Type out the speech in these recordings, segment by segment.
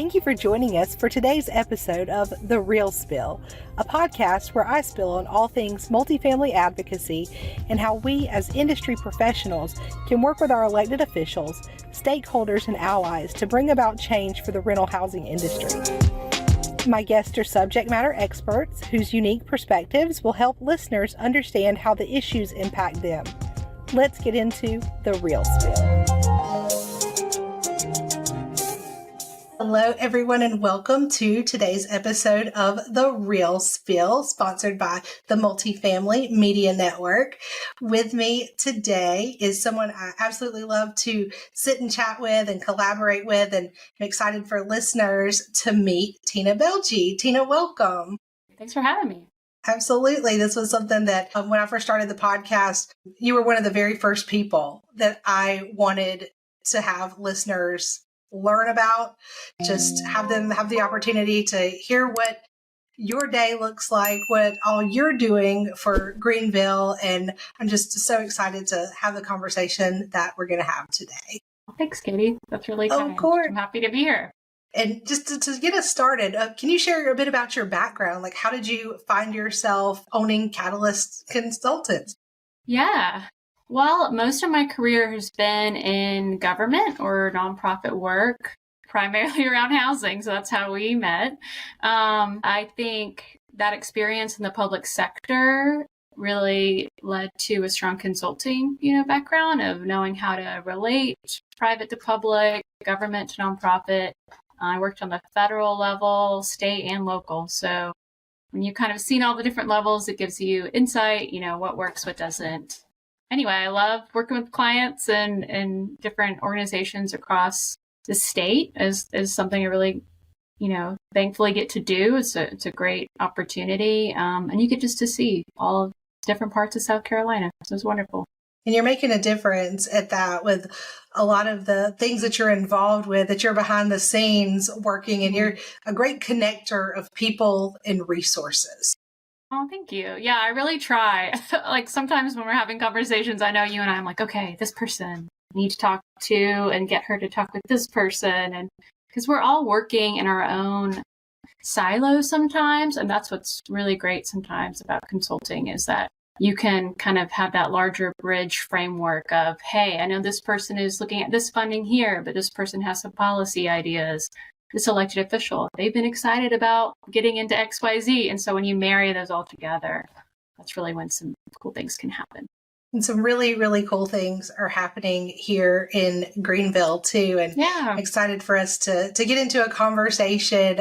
Thank you for joining us for today's episode of The Real Spill, a podcast where I spill on all things multifamily advocacy and how we as industry professionals can work with our elected officials, stakeholders, and allies to bring about change for the rental housing industry. My guests are subject matter experts whose unique perspectives will help listeners understand how the issues impact them. Let's get into The Real Spill. Hello, everyone, and welcome to today's episode of The Real Spill, sponsored by the Multifamily Media Network. With me today is someone I absolutely love to sit and chat with and collaborate with, and I'm excited for listeners to meet Tina Belge. Tina, welcome. Thanks for having me. Absolutely. This was something that when I first started the podcast, you were one of the very first people that I wanted to have listeners learn about, just have them have the opportunity to hear what your day looks like, what all you're doing for Greenville. And I'm just so excited to have the conversation that we're going to have today. Thanks, Katie. That's really kind. Of course. I'm happy to be here. And just to get us started, can you share a bit about your background? Like, how did you find yourself owning Catalyst Consultants? Yeah. Well, most of my career has been in government or nonprofit work, primarily around housing. So that's how we met. I think that experience in the public sector really led to a strong consulting, background of knowing how to relate private to public, government to nonprofit. I worked on the federal level, state and local. So when you've kind of seen all the different levels, it gives you insight, what works, what doesn't. Anyway, I love working with clients and different organizations across the state as something I really, thankfully get to do. It's a great opportunity. And you get just to see all different parts of South Carolina. So it's wonderful. And you're making a difference at that with a lot of the things that you're involved with, that you're behind the scenes working, and you're a great connector of people and resources. Oh, thank you. Yeah, I really try. Like sometimes when we're having conversations, I know you and I'm like, okay, this person I need to talk to and get her to talk with this person. And because we're all working in our own silos sometimes. And that's what's really great sometimes about consulting is that you can kind of have that larger bridge framework of, hey, I know this person is looking at this funding here, but this person has some policy ideas. This elected official, they've been excited about getting into XYZ. And so when you marry those all together, that's really when some cool things can happen. And some really, really cool things are happening here in Greenville too. And I'm excited for us to get into a conversation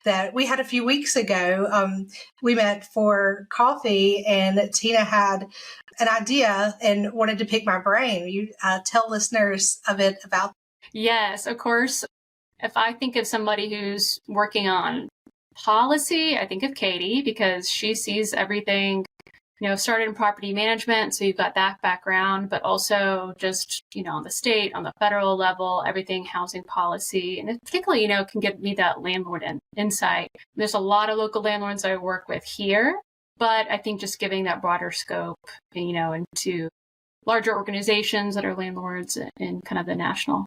that we had a few weeks ago. We met for coffee and Tina had an idea and wanted to pick my brain. You tell listeners a bit about. Yes, of course. If I think of somebody who's working on policy, I think of Katie because she sees everything, started in property management. So you've got that background, but also just, on the state, on the federal level, everything housing policy. And it particularly, can give me that landlord insight. There's a lot of local landlords I work with here, but I think just giving that broader scope, into larger organizations that are landlords in kind of the national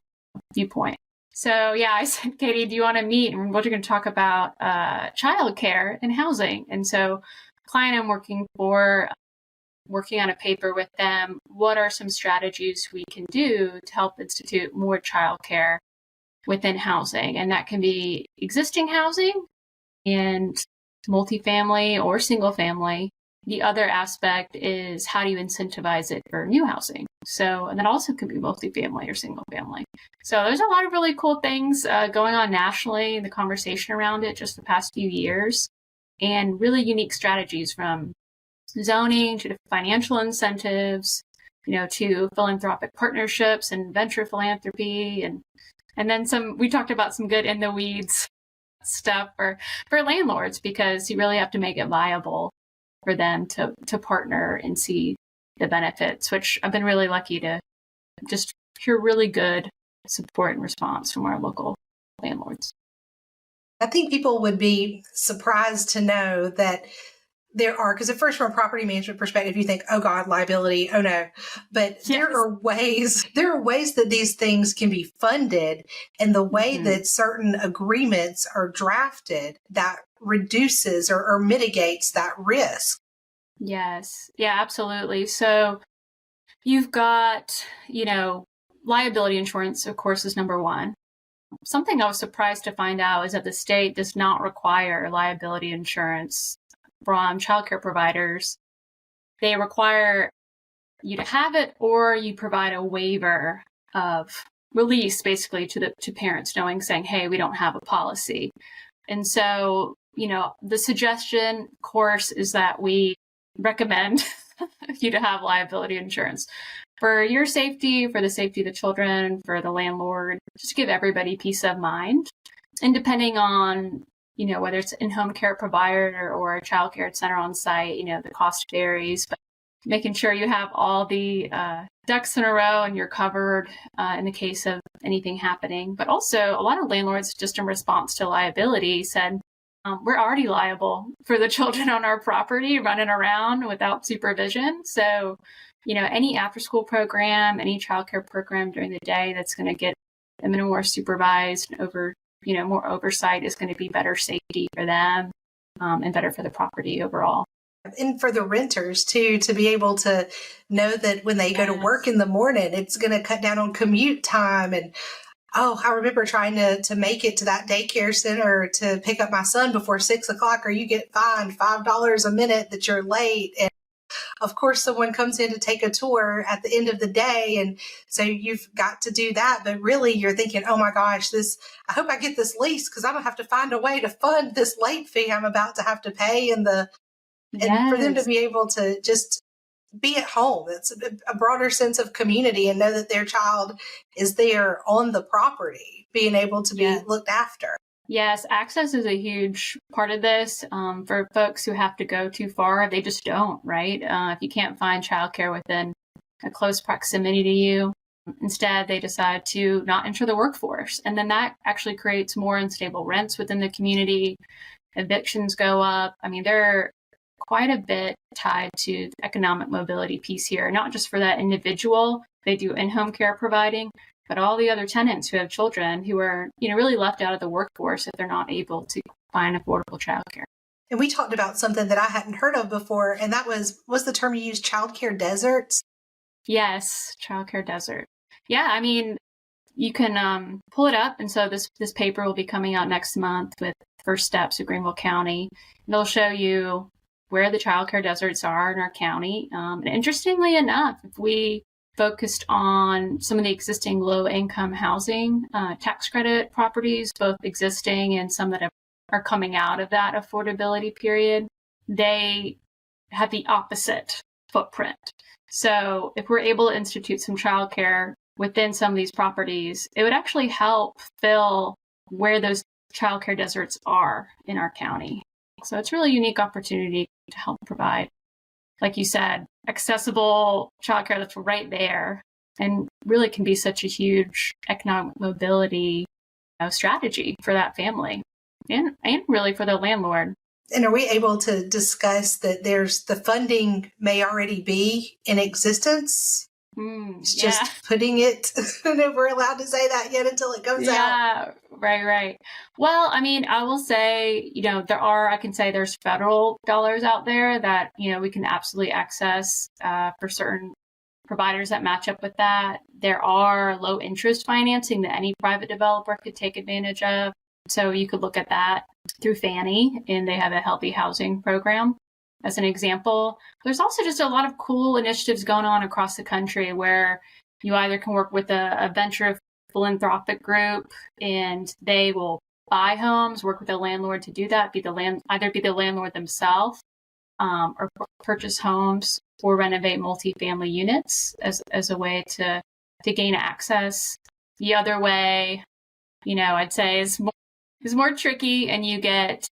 viewpoint. So yeah, I said, Katie, do you want to meet? And we're going to talk about childcare and housing. And so client I'm working on a paper with them. What are some strategies we can do to help institute more childcare within housing? And that can be existing housing and multifamily or single family. The other aspect is how do you incentivize it for new housing? So, and that also can be multifamily or single family. So there's a lot of really cool things going on nationally in the conversation around it just the past few years, and really unique strategies from zoning to financial incentives, to philanthropic partnerships and venture philanthropy. And then we talked about some good in the weeds stuff for landlords because you really have to make it viable for them to partner and see the benefits, which I've been really lucky to just hear really good support and response from our local landlords. I think people would be surprised to know that there are, because at first from a property management perspective, you think, oh God, liability, oh no. But Yes. there are ways that these things can be funded, and the way that certain agreements are drafted that reduces or mitigates that risk. Yes. Yeah, absolutely. So you've got, liability insurance, of course, is number one. Something I was surprised to find out is that the state does not require liability insurance from childcare providers. They require you to have it, or you provide a waiver of release, basically, to parents, saying, hey, we don't have a policy. And so, the suggestion, of course, is that we recommend you to have liability insurance for your safety, for the safety of the children, for the landlord, just to give everybody peace of mind. And depending on, whether it's in-home care provider or a child care center on site, the cost varies, but making sure you have all the ducks in a row and you're covered in the case of anything happening. But also a lot of landlords, just in response to liability, said, we're already liable for the children on our property running around without supervision. So, any after-school program, any childcare program during the day that's going to get them more supervised more oversight is going to be better safety for them and better for the property overall. And for the renters too, to be able to know that when they go to work in the morning, it's going to cut down on commute time. And I remember trying to make it to that daycare center to pick up my son before 6:00, or you get fined $5 a minute that you're late. And of course, someone comes in to take a tour at the end of the day. And so you've got to do that. But really, you're thinking, oh my gosh, I hope I get this lease, because I'm going to have to find a way to fund this late fee I'm about to have to pay. And for them to be able to just be at home, it's a broader sense of community, and know that their child is there on the property, being able to be looked after. Yes, access is a huge part of this. For folks who have to go too far, they just don't, right? If you can't find childcare within a close proximity to you, instead they decide to not enter the workforce. And then that actually creates more unstable rents within the community. Evictions go up. I mean, they're quite a bit tied to the economic mobility piece here, not just for that individual. They do in-home care providing, but all the other tenants who have children who are, really left out of the workforce if they're not able to find affordable childcare. And we talked about something that I hadn't heard of before, and that was the term you used, childcare deserts? Yes, childcare desert. Yeah, I mean, you can pull it up. And so this paper will be coming out next month with First Steps of Greenville County. And it'll show you where the childcare deserts are in our county. And interestingly enough, if we focused on some of the existing low-income housing tax credit properties, both existing and some that are coming out of that affordability period, they have the opposite footprint. So if we're able to institute some childcare within some of these properties, it would actually help fill where those childcare deserts are in our county. So it's a really unique opportunity to help provide, like you said, accessible childcare that's right there, and really can be such a huge economic mobility strategy for that family and really for the landlord. And are we able to discuss that the funding may already be in existence? It's just putting it, and if we're allowed to say that yet until it comes out. Yeah, right. Well, I mean, I will say, I can say there's federal dollars out there that, we can absolutely access for certain providers that match up with that. There are low interest financing that any private developer could take advantage of. So you could look at that through Fannie, and they have a healthy housing program as an example. There's also just a lot of cool initiatives going on across the country where you either can work with a venture philanthropic group, and they will buy homes, work with a landlord to do that, either be the landlord themselves or purchase homes or renovate multifamily units as a way to gain access. The other way, I'd say is more tricky, and you get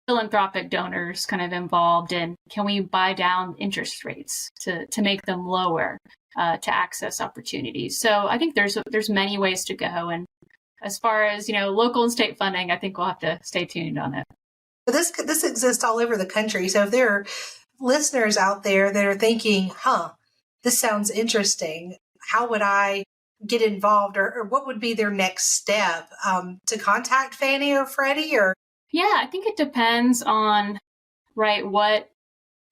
philanthropic donors kind of involved in, can we buy down interest rates to make them lower to access opportunities? So I think there's many ways to go. And as far as, local and state funding, I think we'll have to stay tuned on it. But this exists all over the country. So if there are listeners out there that are thinking, this sounds interesting, how would I get involved, or what would be their next step, to contact Fannie or Freddie? Or Yeah, I think it depends on, right, what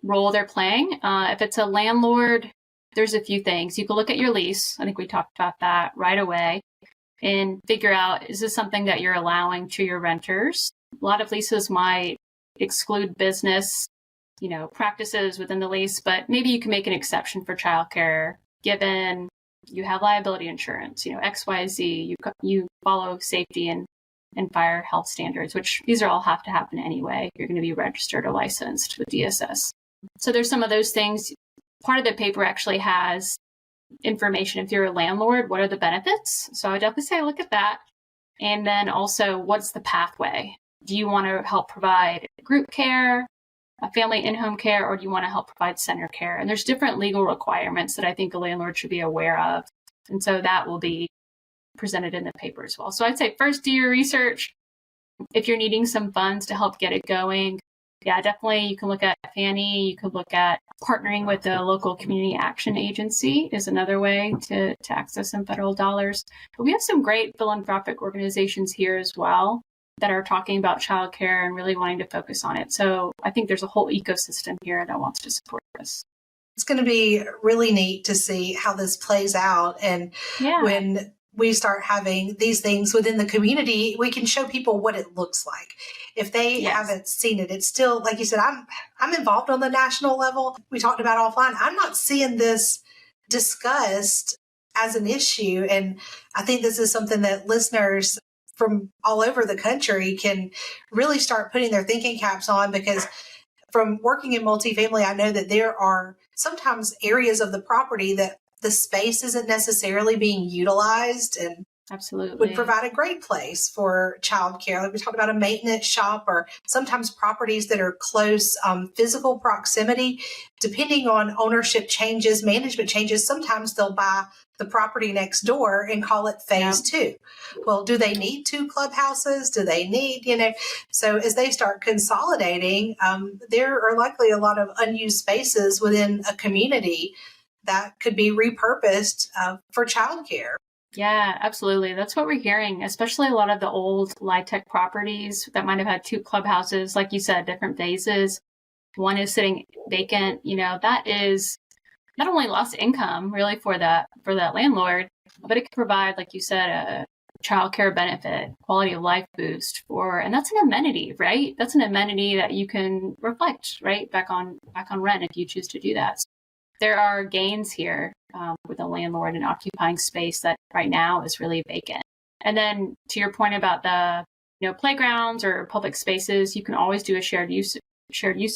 role they're playing. If it's a landlord, there's a few things. You can look at your lease. I think we talked about that right away and figure out, is this something that you're allowing to your renters? A lot of leases might exclude business, practices within the lease, but maybe you can make an exception for childcare, given you have liability insurance, XYZ, you follow safety and fire health standards, which these are all have to happen anyway. You're going to be registered or licensed with DSS. So there's some of those things. Part of the paper actually has information. If you're a landlord, what are the benefits? So I would definitely say look at that. And then also, what's the pathway? Do you want to help provide group care, a family in-home care, or do you want to help provide center care? And there's different legal requirements that I think a landlord should be aware of. And so that will be presented in the paper as well. So I'd say first do your research. If you're needing some funds to help get it going, yeah, definitely you can look at Fannie. You could look at partnering with a local community action agency is another way to access some federal dollars. But we have some great philanthropic organizations here as well that are talking about childcare and really wanting to focus on it. So I think there's a whole ecosystem here that wants to support this. It's going to be really neat to see how this plays out. And when we start having these things within the community, we can show people what it looks like. If they haven't seen it, it's still, like you said, I'm involved on the national level. We talked about offline. I'm not seeing this discussed as an issue. And I think this is something that listeners from all over the country can really start putting their thinking caps on, because from working in multifamily, I know that there are sometimes areas of the property that the space isn't necessarily being utilized, and absolutely would provide a great place for childcare. Like we talked about a maintenance shop, or sometimes properties that are close physical proximity. Depending on ownership changes, management changes, sometimes they'll buy the property next door and call it phase 2. Well, do they need 2 clubhouses? Do they need, so as they start consolidating, there are likely a lot of unused spaces within a community that could be repurposed for childcare. Yeah, absolutely. That's what we're hearing, especially a lot of the old LIHTC properties that might have had 2 clubhouses, like you said, different phases. One is sitting vacant. That is not only lost income really for that landlord, but it could provide, like you said, a childcare benefit, quality of life boost and that's an amenity, right? That's an amenity that you can reflect right back on rent if you choose to do that. So there are gains here with a landlord and occupying space that right now is really vacant. And then to your point about the playgrounds or public spaces, you can always do a shared use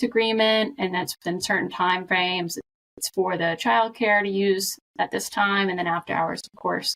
agreement, and that's within certain time frames. It's for the childcare to use at this time, and then after hours, of course,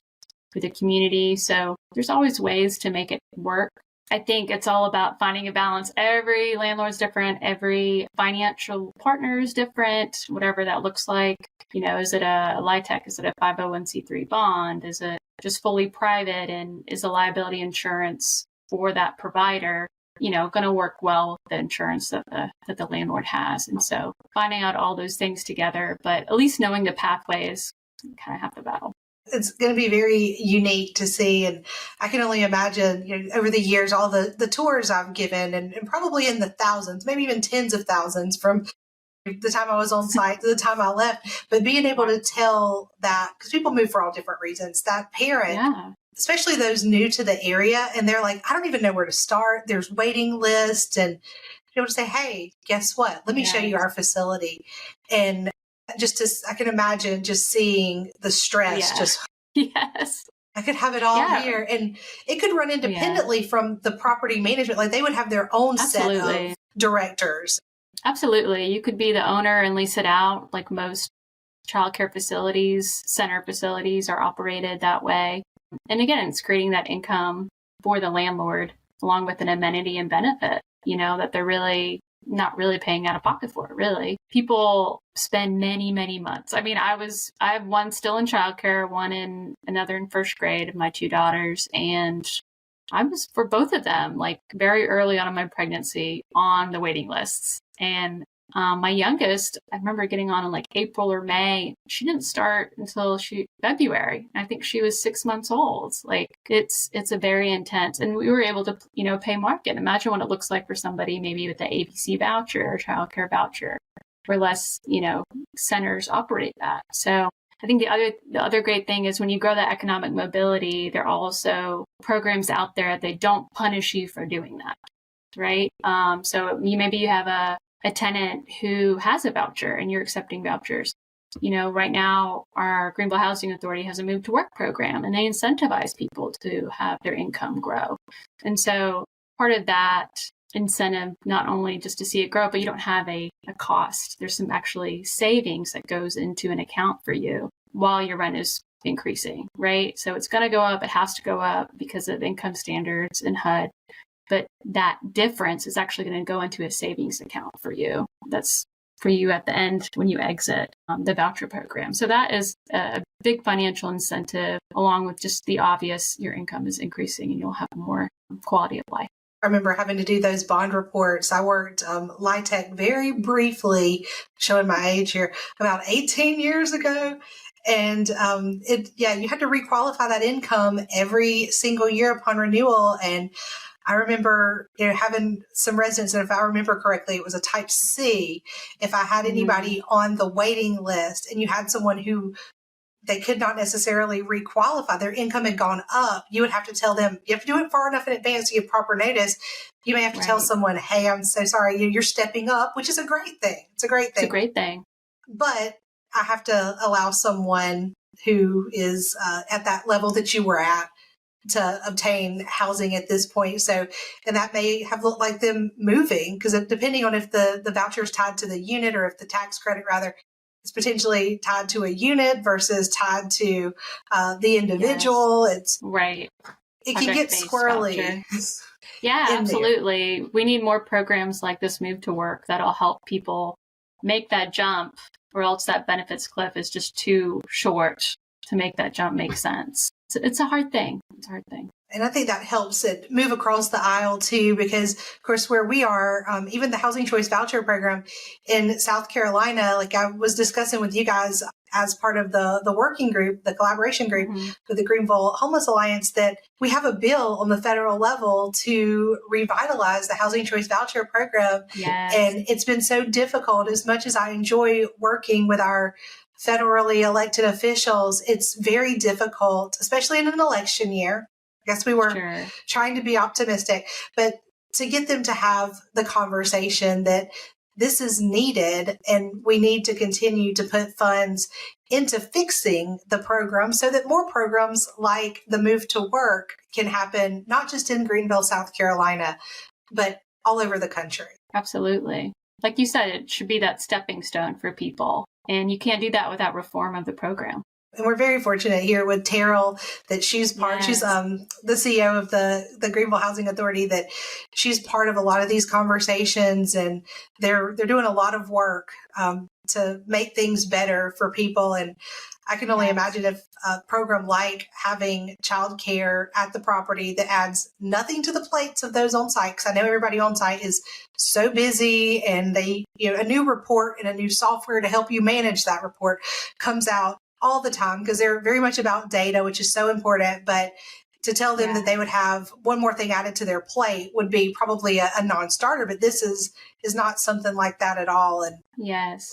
for the community. So there's always ways to make it work. I think it's all about finding a balance. Every landlord's different. Every financial partner is different, whatever that looks like. Is it a LIHTC? Is it a 501c3 bond? Is it just fully private? And is the liability insurance for that provider, going to work well with the insurance that the landlord has? And so finding out all those things together, but at least knowing the pathways, kind of half the battle. It's going to be very unique to see. And I can only imagine, over the years, all the tours I've given, and probably in the thousands, maybe even tens of thousands from the time I was on site to the time I left. But being able to tell that, because people move for all different reasons, that parent, especially those new to the area, and they're like, I don't even know where to start. There's waiting lists, and be able to say, hey, guess what? Let me show you our facility. And I can imagine just seeing the stress. Yes. I could have it all here. And it could run independently from the property management. Like they would have their own set of directors. Absolutely. You could be the owner and lease it out, like most childcare facilities, center facilities are operated that way. And again, it's creating that income for the landlord along with an amenity and benefit, that they're really not really paying out of pocket for it, really. People spend many, many months. I mean, I have one still in childcare, another in first grade of my 2 daughters. And I was for both of them, like very early on in my pregnancy on the waiting lists. And my youngest, I remember getting on in like April or May. She didn't start until February. I think she was 6 months old. Like it's a very intense, and we were able to, pay market. Imagine what it looks like for somebody maybe with the ABC voucher or childcare voucher, where less, centers operate that. So I think the other great thing is when you grow that economic mobility, there are also programs out there that they don't punish you for doing that, right? So maybe you have a tenant who has a voucher and you're accepting vouchers. Right now our Greenville Housing Authority has a Move to Work program, and they incentivize people to have their income grow. And so part of that incentive, not only just to see it grow, but you don't have a cost. There's some actually savings that goes into an account for you while your rent is increasing, right? So it's going to go up. It has to go up because of income standards and HUD. But that difference is actually going to go into a savings account for you. That's for you at the end when you exit the voucher program. So that is a big financial incentive, along with just the obvious, your income is increasing and you'll have more quality of life. I remember having to do those bond reports. I worked LIHTC very briefly, showing my age here, about 18 years ago. And you had to requalify that income every single year upon renewal. And I remember, having some residents, and if I remember correctly, it was a type C. If I had anybody on the waiting list and you had someone who they could not necessarily requalify, their income had gone up, you would have to tell them, you have to do it far enough in advance to give proper notice. You may have to tell someone, hey, I'm so sorry, you're stepping up, which is a great thing. It's a great thing. But I have to allow someone who is at that level that you were at to obtain housing at this point. So, and that may have looked like them moving, because depending on if the voucher is tied to the unit, or if the tax credit rather is potentially tied to a unit versus tied to the individual. Yes. It's right. It can get squirrely. Yeah, absolutely. We need more programs like this Move to Work that'll help people make that jump, or else that benefits cliff is just too short to make that jump make sense. It's a hard thing. And I think that helps it move across the aisle too, because of course where we are, even the Housing Choice Voucher Program in South Carolina, like I was discussing with you guys as part of the working group, the collaboration group with the Greenville Homeless Alliance, that we have a bill on the federal level to revitalize the Housing Choice Voucher Program. Yes. And it's been so difficult. As much as I enjoy working with our federally elected officials, it's very difficult, especially in an election year. I guess we were trying to be optimistic, but to get them to have the conversation that this is needed and we need to continue to put funds into fixing the program so that more programs like the Move to Work can happen, not just in Greenville, South Carolina, but all over the country. Absolutely. Like you said, it should be that stepping stone for people. And you can't do that without reform of the program. And we're very fortunate here with Terrell that she's she's the CEO of the Greenville Housing Authority, that she's part of a lot of these conversations, and they're doing a lot of work to make things better for people. And I can only imagine if a program like having childcare at the property that adds nothing to the plates of those on site, because I know everybody on site is so busy, and they, a new report and a new software to help you manage that report comes out all the time, because they're very much about data, which is so important. But to tell them that they would have one more thing added to their plate would be probably a non-starter. But this is not something like that at all. And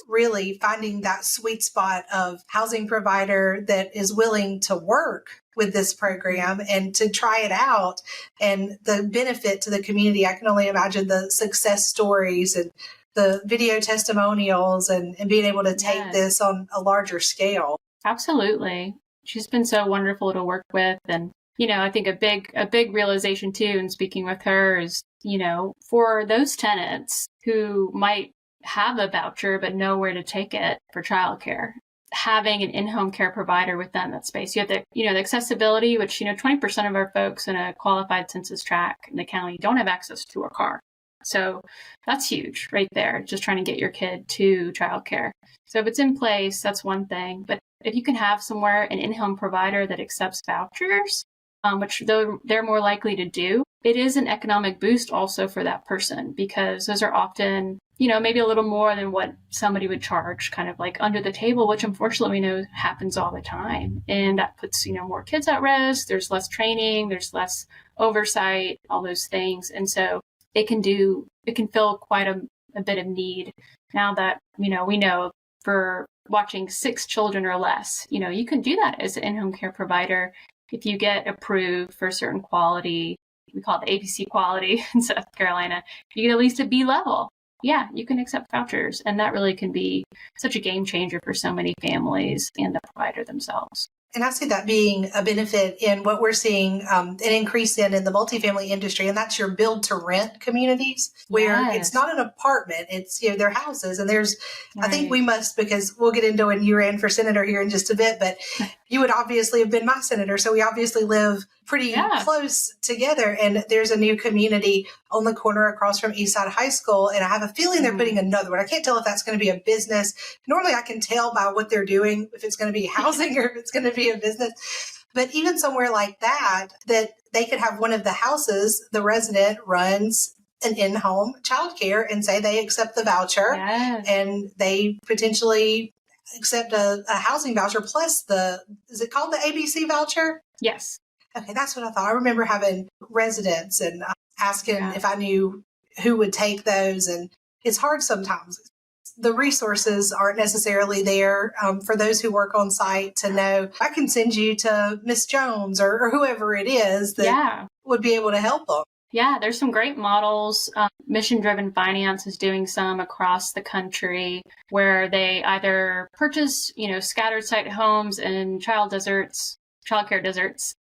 really finding that sweet spot of housing provider that is willing to work with this program and to try it out, and the benefit to the community. I can only imagine the success stories and the video testimonials and being able to take this on a larger scale. Absolutely. She's been so wonderful to work with. And, I think a big realization too, in speaking with her, is, for those tenants who might have a voucher but know where to take it for childcare, having an in-home care provider within that space. You have the accessibility, which, 20% of our folks in a qualified census tract in the county don't have access to a car. So that's huge right there, just trying to get your kid to childcare. So if it's in place, that's one thing. But if you can have somewhere an in-home provider that accepts vouchers, which they're more likely to do, it is an economic boost also for that person, because those are often, maybe a little more than what somebody would charge kind of like under the table, which unfortunately we know happens all the time. And that puts, more kids at risk. There's less training, there's less oversight, all those things. And so it can fill quite a bit of need now that, we know for watching 6 children or less, you can do that as an in-home care provider. If you get approved for a certain quality, we call it the ABC quality in South Carolina, you get at least a B level. Yeah, you can accept vouchers. And that really can be such a game changer for so many families and the provider themselves. And I see that being a benefit in what we're seeing an increase in the multifamily industry, and that's your build to rent communities, where it's not an apartment, it's they're houses. And there's, I think we must, because we'll get into when you ran for senator here in just a bit, but you would obviously have been my senator, so we obviously live pretty close together. And there's a new community on the corner across from Eastside High School, and I have a feeling they're putting another one. I can't tell if that's going to be a business. Normally I can tell by what they're doing if it's going to be housing or if it's going to be a business. But even somewhere like that they could have one of the houses, the resident runs an in-home childcare and say they accept the voucher and they potentially accept a housing voucher plus is it called the ABC voucher? Yes. Okay, that's what I thought. I remember having residents and asking if I knew who would take those. And it's hard sometimes. The resources aren't necessarily there for those who work on site to know, I can send you to Miss Jones or whoever it is that would be able to help them. Yeah, there's some great models. Mission Driven Finance is doing some across the country where they either purchase, scattered site homes in childcare deserts,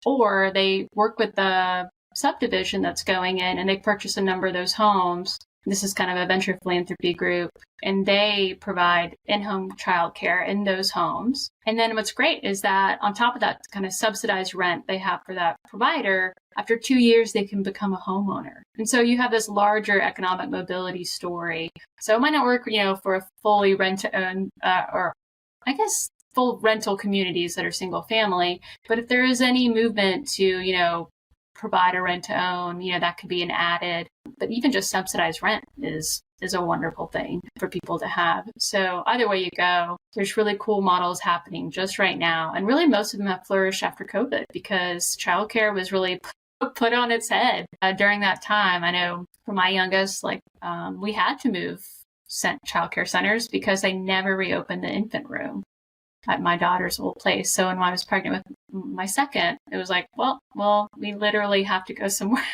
or they work with the subdivision that's going in and they purchase a number of those homes. This is kind of a venture philanthropy group, and they provide in-home childcare in those homes. And then what's great is that on top of that kind of subsidized rent they have for that provider, after 2 years, they can become a homeowner. And so you have this larger economic mobility story. So it might not work, for a fully rent-to-own, or I guess full rental communities that are single family. But if there is any movement to, provide a rent to own, that could be an added, but even just subsidized rent is a wonderful thing for people to have. So either way you go, there's really cool models happening just right now. And really most of them have flourished after COVID because childcare was really put on its head during that time. I know for my youngest, we had to move childcare centers because they never reopened the infant room at my daughter's old place. So when I was pregnant with my second, it was like, well, we literally have to go somewhere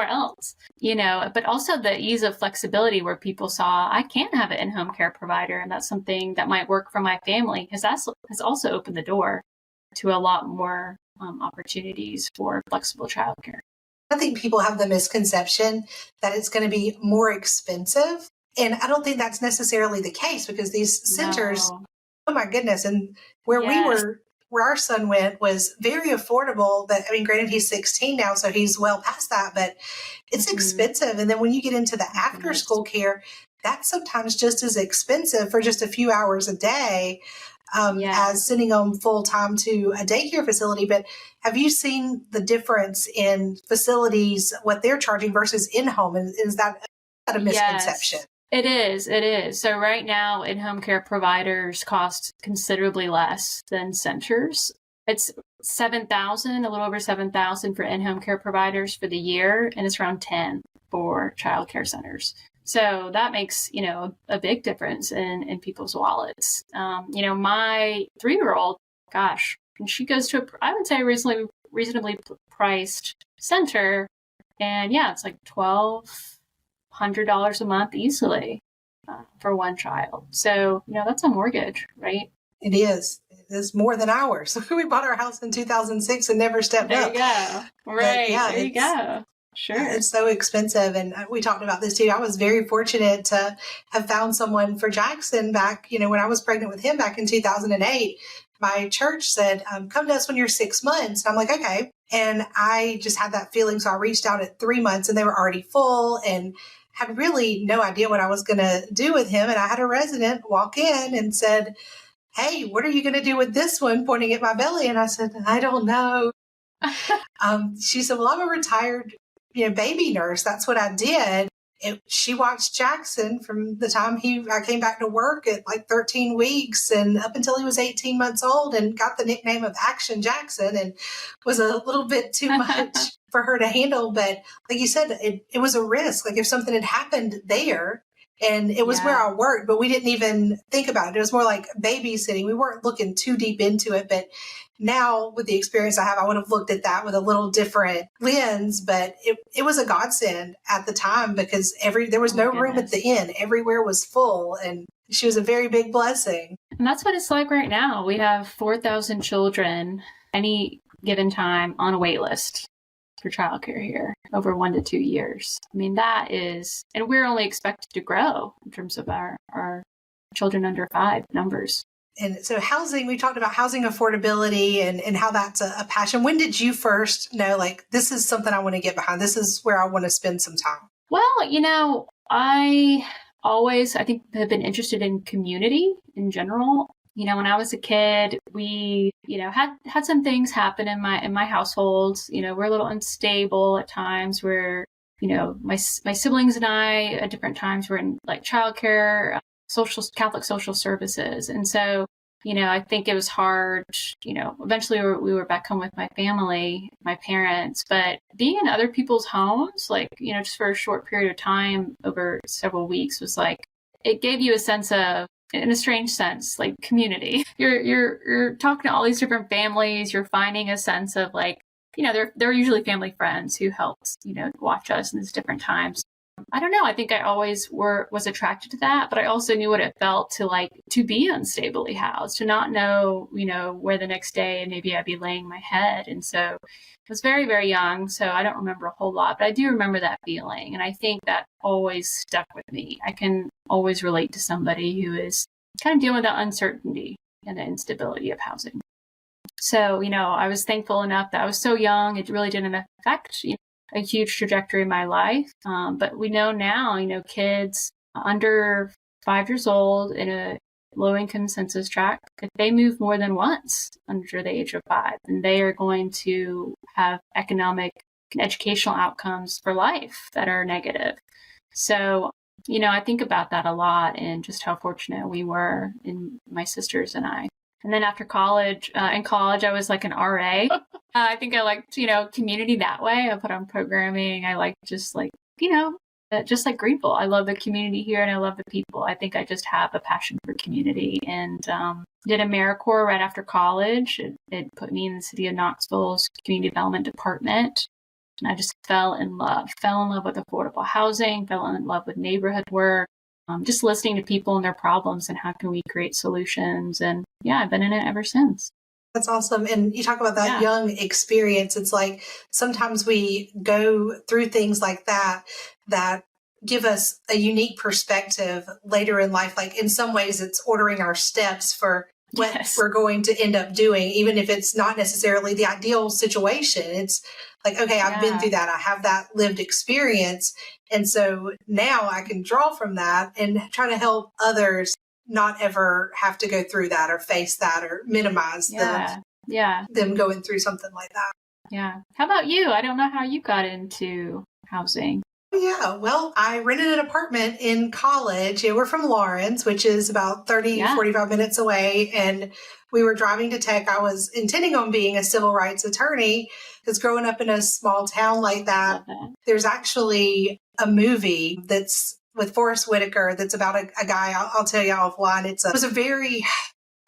else, but also the ease of flexibility where people saw I can have an in-home care provider. And that's something that might work for my family because that has also opened the door to a lot more opportunities for flexible childcare. I think people have the misconception that it's going to be more expensive. And I don't think that's necessarily the case because these centers, oh my goodness. And where our son went was very affordable. But granted, he's 16 now, so he's well past that, but it's expensive. And then when you get into the after school care, that's sometimes just as expensive for just a few hours a day as sending them full time to a daycare facility. But have you seen the difference in facilities, what they're charging versus in-home? And is that a misconception? Yes. It is. So right now, in-home care providers cost considerably less than centers. It's $7,000, a little over $7,000 for in-home care providers for the year, and it's around $10,000 for childcare centers. So that makes, a big difference in people's wallets. My 3-year-old, gosh, and she goes to I would say reasonably priced center, and it's like $1,200 a month easily for one child. So, that's a mortgage, right? It is. It is more than ours. We bought our house in 2006 and never stepped up. There you go. Right. There you go. Sure. It's so expensive. And we talked about this too. I was very fortunate to have found someone for Jackson back, when I was pregnant with him back in 2008. My church said, come to us when you're 6 months. And I'm like, okay. And I just had that feeling. So I reached out at 3 months and they were already full and had really no idea what I was going to do with him. And I had a resident walk in and said, hey, what are you going to do with this one? Pointing at my belly. And I said, I don't know. She said, well, I'm a retired, baby nurse. That's what I did. She watched Jackson from the time I came back to work at like 13 weeks and up until he was 18 months old, and got the nickname of Action Jackson, and was a little bit too much for her to handle. But like you said, it was a risk. Like if something had happened there, and it was where I worked, but we didn't even think about it. It was more like babysitting. We weren't looking too deep into it. But now with the experience I have, I would have looked at that with a little different lens. But it was a godsend at the time, because there was no room at the inn. Everywhere was full. And she was a very big blessing. And that's what it's like right now. We have 4,000 children any given time on a wait list for childcare here over 1 to 2 years. I mean, that is, and we're only expected to grow in terms of our children under 5 numbers. And so housing, we talked about housing affordability and how that's a passion. When did you first know, like, this is something I want to get behind? This is where I want to spend some time. Well, I think have been interested in community in general. When I was a kid, we, had some things happen in my household. We're a little unstable at times where, my siblings and I at different times were in like childcare, Catholic social services. And so, I think it was hard, eventually we were back home with my family, my parents, but being in other people's homes, like, just for a short period of time over several weeks was like, it gave you a sense of, in a strange sense, like community. You're talking to all these different families. You're finding a sense of like, they're usually family friends who helped, watch us in these different times. I don't know. I think I always was attracted to that, but I also knew what it felt to be unstably housed, to not know, where the next day maybe I'd be laying my head. And so I was very, very young, so I don't remember a whole lot, but I do remember that feeling. And I think that always stuck with me. I can always relate to somebody who is kind of dealing with that uncertainty and the instability of housing. So, I was thankful enough that I was so young. It really didn't affect, a huge trajectory in my life. But we know now, kids under 5 years old in a low-income census tract, if they move more than once under the age of 5, then they are going to have economic and educational outcomes for life that are negative. So, I think about that a lot and just how fortunate we were in my sisters and I. And then after college, in college, I was like an RA. I think I liked, community that way. I put on programming. I like just like Greenville. I love the community here and I love the people. I think I just have a passion for community, and did AmeriCorps right after college. It put me in the city of Knoxville's community development department. And I just fell in love with affordable housing, fell in love with neighborhood work. Just listening to people and their problems and how can we create solutions. And I've been in it ever since. That's awesome. And you talk about that young experience. It's like sometimes we go through things like that give us a unique perspective later in life. Like in some ways it's ordering our steps for what we're going to end up doing, even if it's not necessarily the ideal situation. It's like, okay, I've been through that. I have that lived experience. And so now I can draw from that and try to help others not ever have to go through that or face that or minimize them going through something like that. Yeah. How about you? I don't know how you got into housing. Yeah, well, I rented an apartment in college. We're from Lawrence, which is about 45 minutes away. And we were driving to Tech. I was intending on being a civil rights attorney, because growing up in a small town like that, there's actually a movie that's with Forrest Whitaker that's about a guy. I'll tell you offline.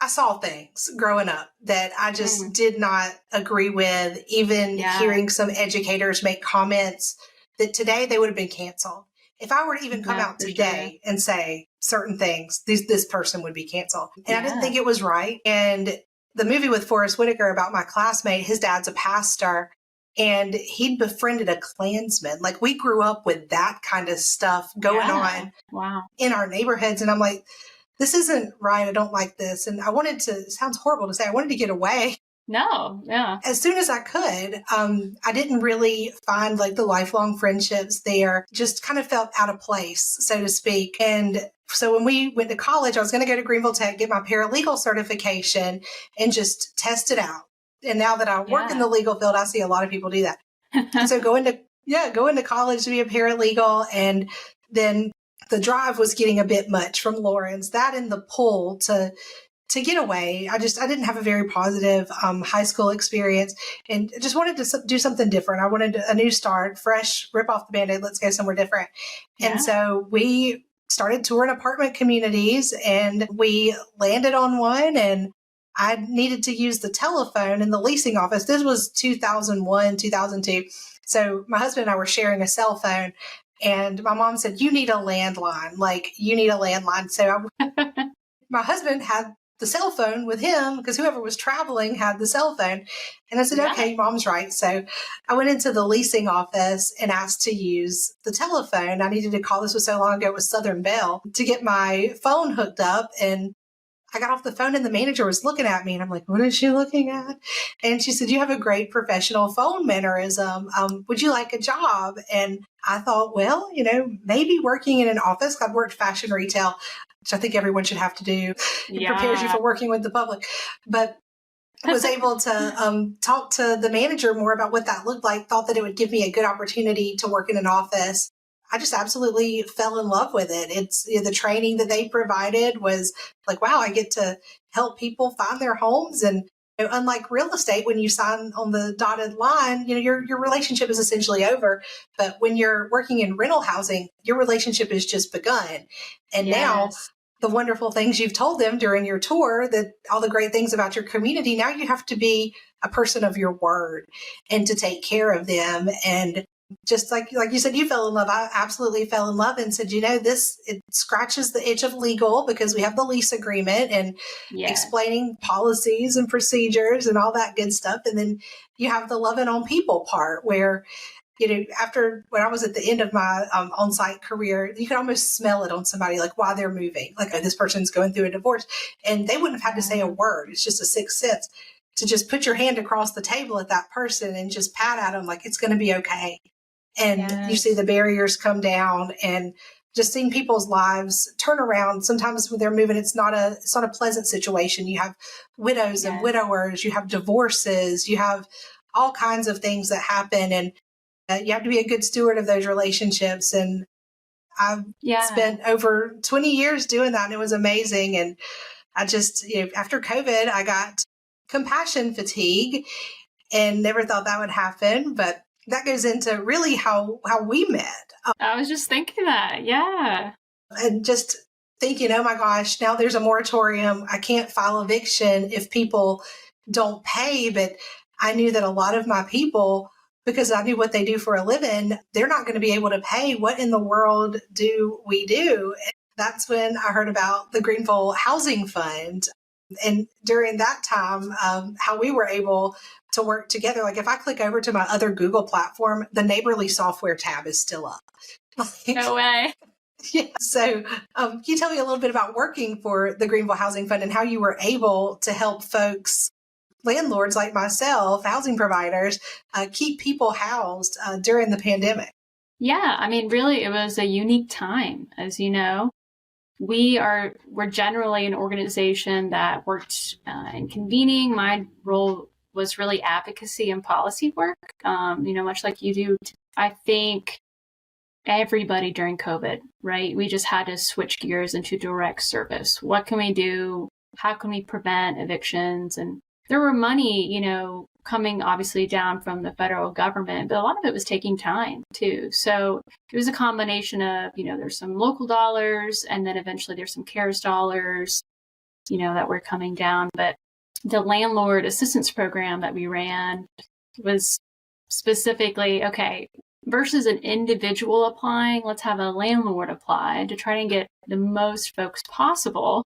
I saw things growing up that I just did not agree with, even hearing some educators make comments that today they would have been canceled. If I were to even come out today and say certain things, this person would be canceled. And I didn't think it was right. And the movie with Forrest Whitaker about my classmate, his dad's a pastor, and he'd befriended a Klansman. Like, we grew up with that kind of stuff going on in our neighborhoods. And I'm like, this isn't right. I don't like this. And it sounds horrible to say, I wanted to get away. No, yeah. As soon as I could. I didn't really find like the lifelong friendships there, just kind of felt out of place, so to speak. And so when we went to college, I was going to go to Greenville Tech, get my paralegal certification and just test it out. And now that I work in the legal field, I see a lot of people do that. And so go into college to be a paralegal. And then the drive was getting a bit much from Lawrence, that and the pull to get away. I didn't have a very positive high school experience and just wanted to do something different. I wanted a new start, fresh, rip off the Band-Aid, let's go somewhere different. Yeah. And so we started touring apartment communities and we landed on one, and I needed to use the telephone in the leasing office. This was 2001, 2002. So my husband and I were sharing a cell phone, and my mom said, you need a landline. Like, you need a landline. So my husband had the cell phone with him because whoever was traveling had the cell phone. And I said, okay, Mom's right. So I went into the leasing office and asked to use the telephone. I needed to call, this was so long ago, it was Southern Bell, to get my phone hooked up. And I got off the phone and the manager was looking at me and I'm like, what is she looking at? And she said, you have a great professional phone mannerism. Would you like a job? And I thought, well, maybe working in an office. I've worked fashion retail, which I think everyone should have to do. It prepares you for working with the public. But I was able to talk to the manager more about what that looked like, thought that it would give me a good opportunity to work in an office. I just absolutely fell in love with it. It's the training that they provided was like, wow, I get to help people find their homes. And unlike real estate, when you sign on the dotted line, your relationship is essentially over. But when you're working in rental housing, your relationship is just begun. And now the wonderful things you've told them during your tour, that all the great things about your community, now you have to be a person of your word and to take care of them. And just like you said, you fell in love. I absolutely fell in love and said, it scratches the itch of legal because we have the lease agreement and explaining policies and procedures and all that good stuff. And then you have the loving on people part where, after when I was at the end of my on-site career, you could almost smell it on somebody, like while they're moving, like, oh, this person's going through a divorce, and they wouldn't have had to say a word. It's just a sixth sense to just put your hand across the table at that person and just pat at them like it's going to be okay. And you see the barriers come down, and just seeing people's lives turn around. Sometimes when they're moving, it's not a pleasant situation. You have widows and widowers, you have divorces, you have all kinds of things that happen, and you have to be a good steward of those relationships. And I've spent over 20 years doing that, and it was amazing. And I just, after COVID, I got compassion fatigue and never thought that would happen. But that goes into really how we met. I was just thinking that, and just thinking, oh my gosh, now there's a moratorium. I can't file eviction if people don't pay. But I knew that a lot of my people, because I knew what they do for a living, they're not going to be able to pay. What in the world do we do? And that's when I heard about the Greenville Housing Fund. And during that time, how we were able to work together. Like if I click over to my other Google platform, the Neighborly software tab is still up. No way. Yeah. So can you tell me a little bit about working for the Greenville Housing Fund and how you were able to help folks, landlords like myself, housing providers, keep people housed during the pandemic? Yeah, I mean, really, it was a unique time. As you know, we're generally an organization that worked in convening. My role was really advocacy and policy work, much like you do. I think everybody during COVID, right? We just had to switch gears into direct service. What can we do? How can we prevent evictions? And there were money, coming obviously down from the federal government, but a lot of it was taking time too. So it was a combination of, there's some local dollars and then eventually there's some CARES dollars, that were coming down. But the landlord assistance program that we ran was specifically, okay, versus an individual applying, let's have a landlord apply to try and get the most folks possible,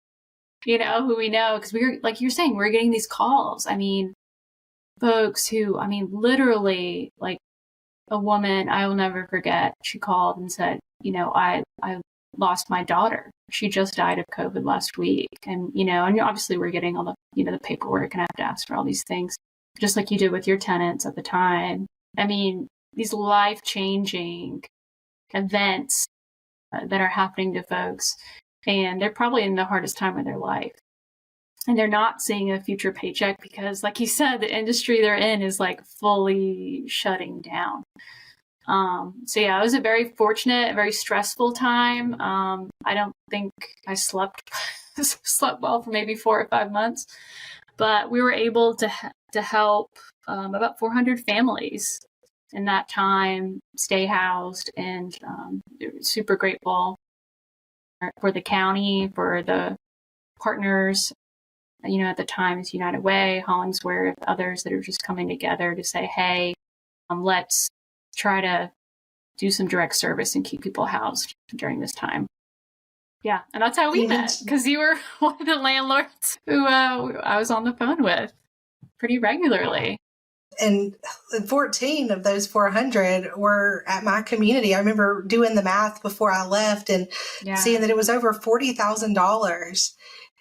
who we know, because we're, like you're saying, we're getting these calls. I mean, folks who, literally, like a woman I will never forget, she called and said, I lost my daughter. She just died of COVID last week. And, and obviously we're getting all the, the paperwork, and I have to ask for all these things, just like you did with your tenants at the time. I mean, these life-changing events that are happening to folks, and they're probably in the hardest time of their life. and they're not seeing a future paycheck because, like you said, the industry they're in is like fully shutting down. So yeah, it was a very fortunate, very stressful time. I don't think I slept well for maybe 4 or 5 months, but we were able to help about 400 families in that time stay housed, and super grateful for the county, for the partners, at the time it's United Way, Hollingsworth, others that are just coming together to say, hey, let's try to do some direct service and keep people housed during this time. Yeah, and that's how we met, because you were one of the landlords who I was on the phone with pretty regularly. And 14 of those 400 were at my community. I remember doing the math before I left and seeing that it was over $40,000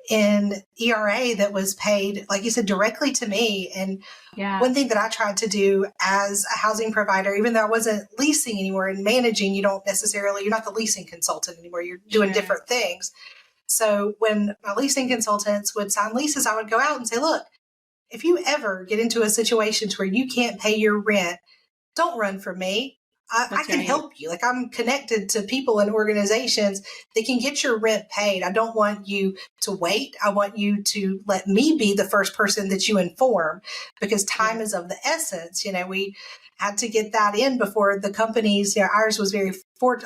in ERA that was paid, like you said, directly to me. And one thing that I tried to do as a housing provider, even though I wasn't leasing anymore and managing, you're not the leasing consultant anymore. You're doing different things. So when my leasing consultants would sign leases, I would go out and say, look, if you ever get into a situation where you can't pay your rent, don't run from me. I can help you. Like, I'm connected to people and organizations that can get your rent paid. I don't want you to wait. I want you to let me be the first person that you inform, because time is of the essence. We had to get that in before the companies, ours was I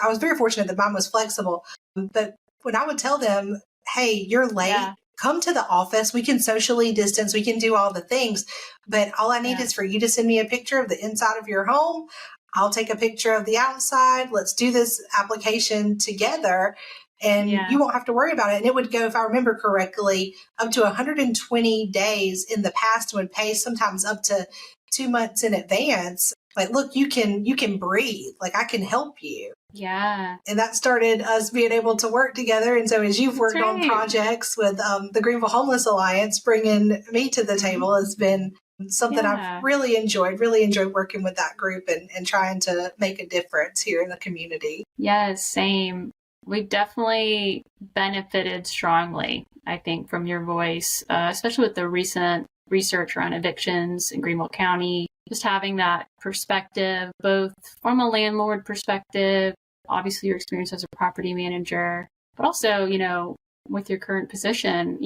was very fortunate that mine was flexible. But when I would tell them, hey, you're late, come to the office. We can socially distance. We can do all the things. But all I need is for you to send me a picture of the inside of your home. I'll take a picture of the outside. Let's do this application together, and you won't have to worry about it. And it would go, if I remember correctly, up to 120 days in the past, would pay sometimes up to 2 months in advance. Like, look, you can breathe. Like, I can help you. Yeah. And that started us being able to work together. And so as you've worked on projects with the Greenville Homeless Alliance, bringing me to the table has been something I've really enjoyed working with that group and trying to make a difference here in the community. Yes, same. We've definitely benefited strongly, I think, from your voice, especially with the recent research around evictions in Greenville County. Just having that perspective, both from a landlord perspective, obviously your experience as a property manager, but also, with your current position,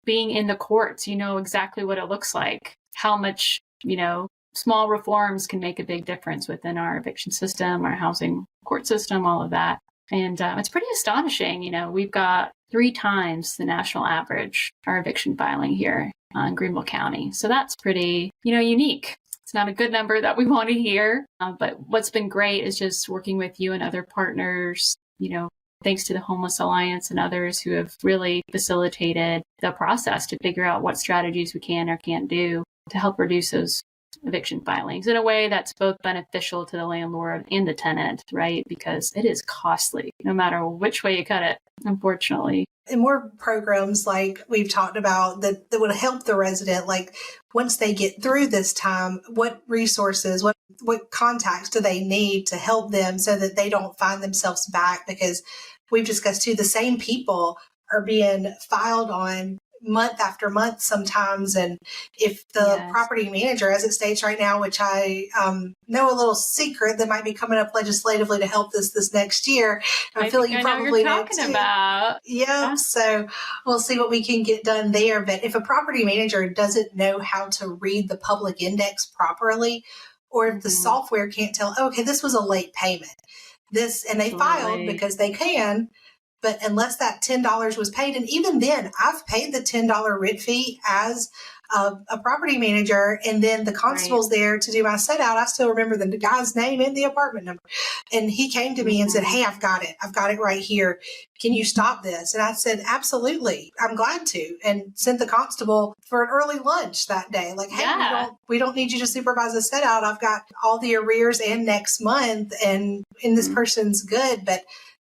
being in the courts, exactly what it looks like, how much, small reforms can make a big difference within our eviction system, our housing court system, all of that. And it's pretty astonishing. We've got 3 times the national average, our eviction filing here in Greenville County. So that's pretty, unique. It's not a good number that we want to hear. But what's been great is just working with you and other partners, thanks to the Homeless Alliance and others who have really facilitated the process to figure out what strategies we can or can't do to help reduce those eviction filings in a way that's both beneficial to the landlord and the tenant, right? Because it is costly, no matter which way you cut it, unfortunately. And more programs like we've talked about that would help the resident, like once they get through this time, what resources, what contacts do they need to help them so that they don't find themselves back? Because we've discussed too, the same people are being filed on month after month sometimes. And if the property manager, as it states right now, which I know a little secret that might be coming up legislatively to help this next year, I feel like you probably know too. About. Yeah, so we'll see what we can get done there. But if a property manager doesn't know how to read the public index properly, or if the software can't tell, okay, this was a late payment, and they filed because they can. But unless that $10 was paid, and even then, I've paid the $10 writ fee as a property manager, and then the constable's there to do my set out. I still remember the guy's name and the apartment number. And he came to me and said, hey, I've got it. I've got it right here. Can you stop this? And I said, absolutely. I'm glad to. And sent the constable for an early lunch that day. Like, hey, we don't need you to supervise the set out. I've got all the arrears and next month, and this person's good. But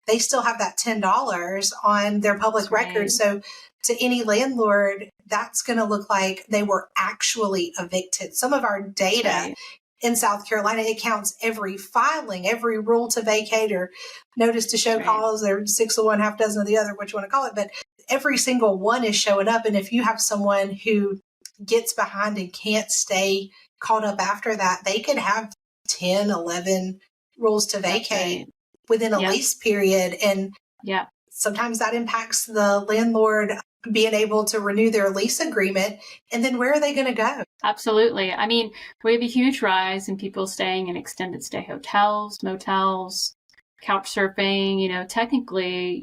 they still have that $10 on their public record. So to any landlord, that's going to look like they were actually evicted. Some of our data in South Carolina, it counts every filing, every rule to vacate or notice to show cause, or 6 of one, half dozen of the other, what you want to call it. But every single one is showing up. And if you have someone who gets behind and can't stay caught up after that, they could have 10, 11 rules to vacate within a lease period. And sometimes that impacts the landlord being able to renew their lease agreement. And then where are they going to go? Absolutely. I mean, we have a huge rise in people staying in extended stay hotels, motels, couch surfing, technically,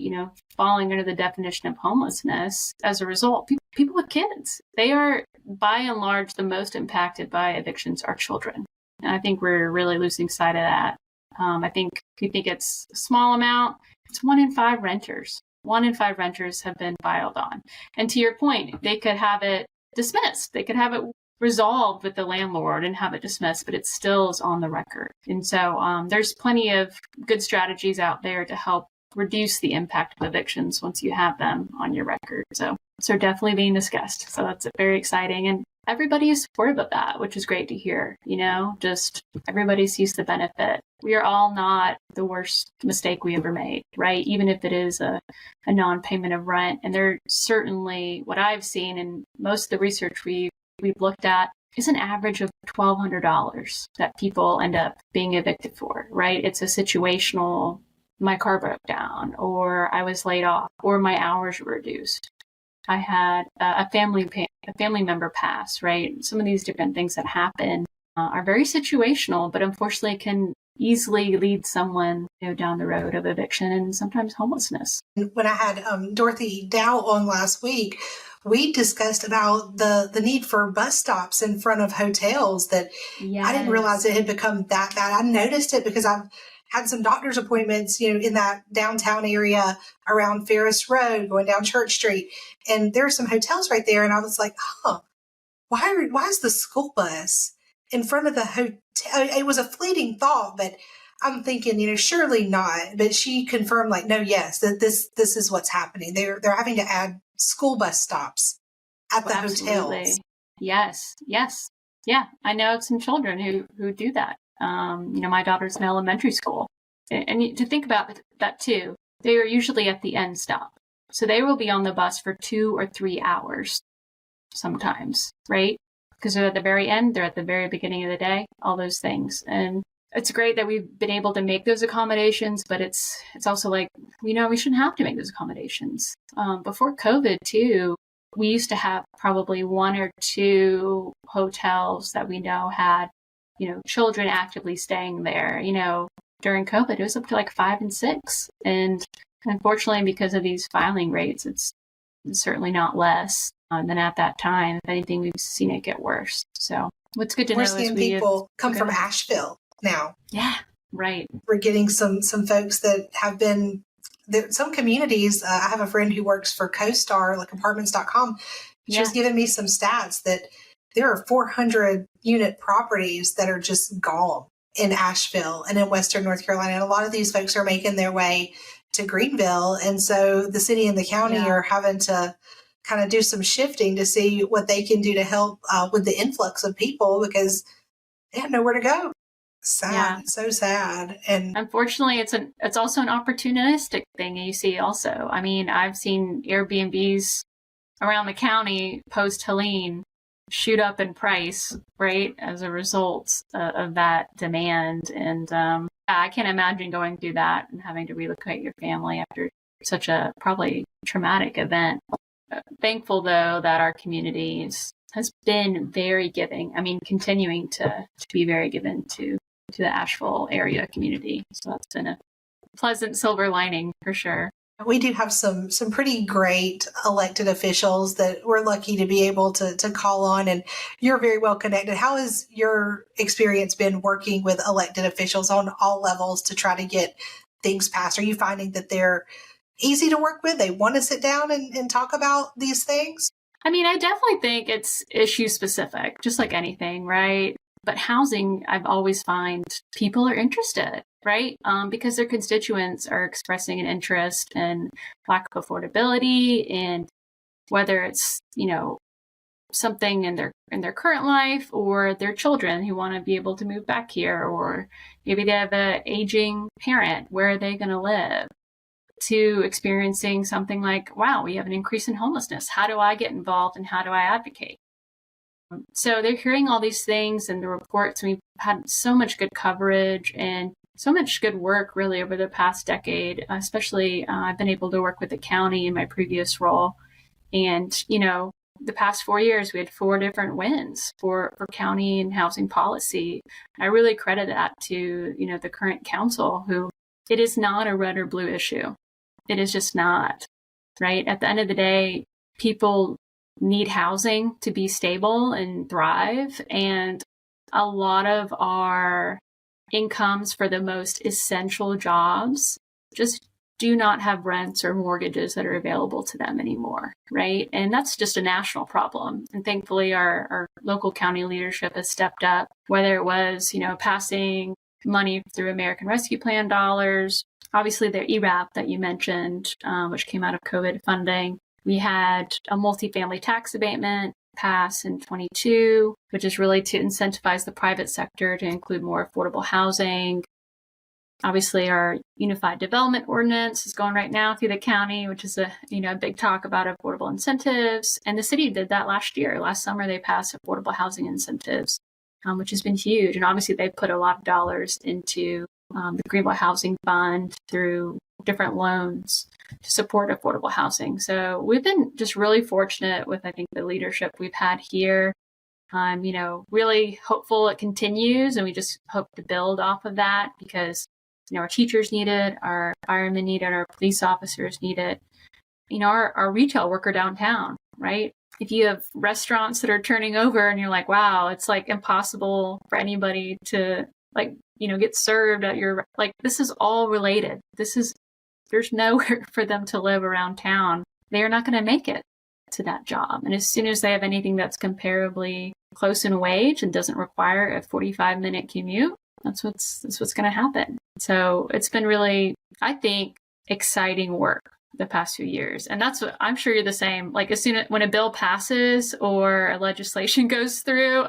falling under the definition of homelessness as a result. People with kids, they are by and large the most impacted by evictions are children. And I think we're really losing sight of that. I think if you think it's a small amount, it's 1 in 5 renters. 1 in 5 renters have been filed on. And to your point, they could have it dismissed. They could have it resolved with the landlord and have it dismissed, but it still is on the record. And so there's plenty of good strategies out there to help reduce the impact of evictions once you have them on your record. So definitely being discussed. So that's very exciting. And everybody is supportive of that, which is great to hear. Just everybody sees the benefit. We are all not the worst mistake we ever made, right? Even if it is a non-payment of rent. And there certainly, what I've seen in most of the research we've looked at is an average of $1,200 that people end up being evicted for, right? It's a situational, my car broke down, or I was laid off, or my hours were reduced. I had a family member pass, right? Some of these different things that happen are very situational, but unfortunately can easily lead someone down the road of eviction and sometimes homelessness. When I had Dorothy Dow on last week, we discussed about the need for bus stops in front of hotels that I didn't realize it had become that bad. I noticed it because I've had some doctor's appointments, in that downtown area around Ferris Road, going down Church Street. And there are some hotels right there. And I was like, why is the school bus in front of the hotel? It was a fleeting thought, but I'm thinking, surely not. But she confirmed, no, yes, that this is what's happening. They're having to add school bus stops at the hotels. Yes. Yeah. I know of some children who do that. My daughter's in elementary school. And to think about that too, they are usually at the end stop. So they will be on the bus for 2 or 3 hours sometimes, right? Because they're at the very end, they're at the very beginning of the day, all those things. And it's great that we've been able to make those accommodations, but it's also we shouldn't have to make those accommodations. Before COVID too, we used to have probably 1 or 2 hotels that we know had children actively staying there. During COVID, it was up to 5 and 6. And unfortunately, because of these filing rates, it's certainly not less than at that time. If anything, we've seen it get worse. So what's good to know is we're seeing people come from Asheville now. Yeah, right. We're getting some folks that have been some communities. I have a friend who works for CoStar, apartments.com. She was giving me some stats that there are 400 unit properties that are just gone in Asheville and in Western North Carolina. And a lot of these folks are making their way to Greenville. And so the city and the county are having to kind of do some shifting to see what they can do to help with the influx of people because they have nowhere to go. Sad, so sad. And unfortunately, it's also an opportunistic thing you see also. I mean, I've seen Airbnbs around the county post Helene shoot up in price, right, as a result of that demand. And I can't imagine going through that and having to relocate your family after such a probably traumatic event. Thankful, though, that our community has been very giving. I mean, continuing to be very given to the Asheville area community. So that's been a pleasant silver lining for sure. We do have some pretty great elected officials that we're lucky to be able to call on, and you're very well connected. How has your experience been working with elected officials on all levels to try to get things passed? Are you finding that they're easy to work with? They want to sit down and talk about these things? I mean, I definitely think it's issue specific, just like anything, right? But housing, I've always find people are interested, right? Because their constituents are expressing an interest in lack of affordability, and whether it's, something in their current life or their children who want to be able to move back here, or maybe they have an aging parent. Where are they going to live? to experiencing something like, wow, we have an increase in homelessness. How do I get involved and how do I advocate? So they're hearing all these things in the reports. We've had so much good coverage and so much good work really over the past decade, especially I've been able to work with the county in my previous role. And, the past 4 years, we had 4 different wins for county and housing policy. I really credit that to, the current council, who it is not a red or blue issue. It is just not, right? At the end of the day, people need housing to be stable and thrive. And a lot of our incomes for the most essential jobs just do not have rents or mortgages that are available to them anymore, right? And that's just a national problem. And thankfully, our local county leadership has stepped up, whether it was, passing money through American Rescue Plan dollars, obviously the ERAP that you mentioned, which came out of COVID funding. We had a multifamily tax abatement pass in 22, which is really to incentivize the private sector to include more affordable housing. Obviously, our Unified Development Ordinance is going right now through the county, which is a big talk about affordable incentives. And the city did that last year. Last summer, they passed affordable housing incentives, which has been huge. And obviously, they put a lot of dollars into the Greenville Housing Fund through different loans to support affordable housing. So we've been just really fortunate with, I think, the leadership we've had here. Really hopeful it continues, and we just hope to build off of that because, our teachers need it, our firemen need it, our police officers need it, our retail worker downtown, right? If you have restaurants that are turning over and you're like, wow, it's like impossible for anybody to get served at your, this is all related. There's nowhere for them to live around town. They are not going to make it to that job. And as soon as they have anything that's comparably close in wage and doesn't require a 45-minute commute, that's what's going to happen. So it's been really, I think, exciting work the past few years. And that's what I'm sure you're the same. When a bill passes or a legislation goes through,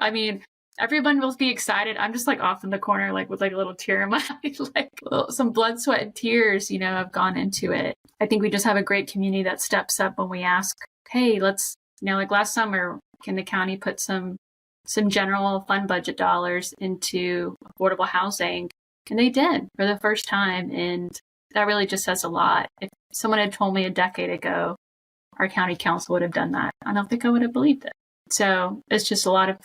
everyone will be excited. I'm just off in the corner, with a little tear in my eye, some blood, sweat, and tears, have gone into it. I think we just have a great community that steps up when we ask, hey, let's, last summer, can the county put some general fund budget dollars into affordable housing? And they did for the first time. And that really just says a lot. If someone had told me a decade ago our county council would have done that, I don't think I would have believed it. So it's just a lot of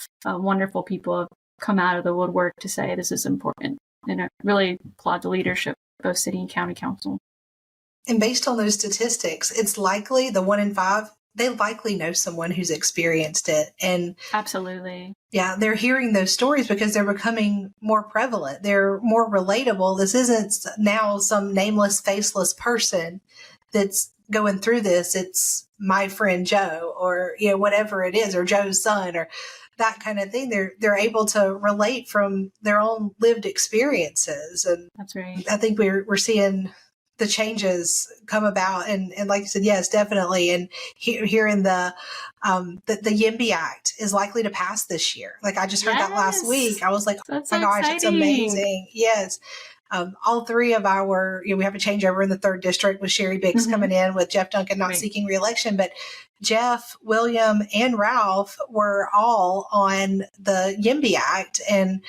wonderful people have come out of the woodwork to say this is important. And I really applaud the leadership of both city and county council. And based on those statistics, it's likely the 1 in 5, they likely know someone who's experienced it. And absolutely. Yeah, they're hearing those stories because they're becoming more prevalent. They're more relatable. This isn't now some nameless, faceless person that's going through this. It's my friend Joe, or whatever it is, or Joe's son, or that kind of thing. They're able to relate from their own lived experiences, and that's right. I think we're seeing the changes come about, and like you said, yes, definitely. And here in the YIMBY Act is likely to pass this year. I just heard that last week. I was like, that's oh my gosh, exciting. it's amazing. Yes. All 3 of our, we have a changeover in the 3rd district with Sherry Biggs coming in, with Jeff Duncan not seeking reelection, but Jeff, William, and Ralph were all on the YIMBY Act. And